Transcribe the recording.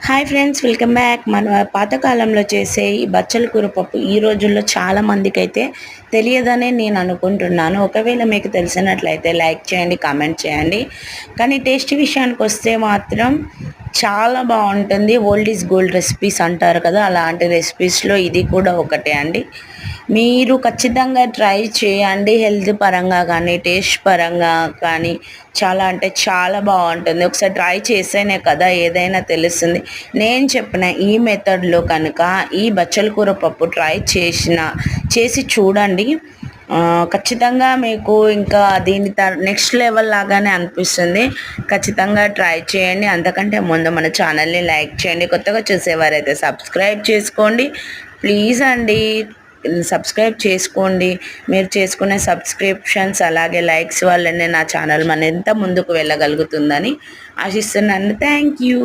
Hi friends, welcome back. మన పాతకాలంలో చేసే ఈ బచ్చల కూర పప్పు ఈ రోజుల్లో చాలా మందికైతే తెలియదనే నేను అనుకుంటున్నాను. ఒకవేళ మీకు తెలిసినట్లయితే లైక్ చేయండి, కామెంట్ చేయండి. కానీ టేస్ట్ విషయానికి వస్తే మాత్రం చాలా బాగుంటుంది. ఓల్డ్ ఈజ్ గోల్డ్ రెసిపీస్ అంటారు కదా, అలాంటి రెసిపీస్లో ఇది కూడా ఒకటే అండి. మీరు ఖచ్చితంగా ట్రై చేయండి. హెల్త్ పరంగా కానీ టేస్ట్ పరంగా కానీ చాలా అంటే చాలా బాగుంటుంది. ఒకసారి ట్రై చేస్తేనే కదా ఏదైనా తెలుస్తుంది. నేను చెప్పిన ఈ మెథడ్లో కనుక ఈ బచ్చల కూర పప్పు ట్రై చేసి చూడండి. ఖచ్చితంగా మీకు ఇంకా దీని నెక్స్ట్ లెవెల్ లాగానే అనిపిస్తుంది. ఖచ్చితంగా ట్రై చేయండి. అంతకంటే ముందు మన ఛానల్ని లైక్ చేయండి. కొత్తగా చూసేవారైతే సబ్స్క్రైబ్ చేసుకోండి ప్లీజ్ అండి. సబ్స్క్రైబ్ చేసుకోండి. మీరు చేసుకునే సబ్స్క్రిప్షన్స్ అలాగే లైక్స్ వల్లనే నా ఛానల్ మరింత ముందుకు వెళ్ళగలుగుతుందని ఆశిస్తున్నాను. Thank you.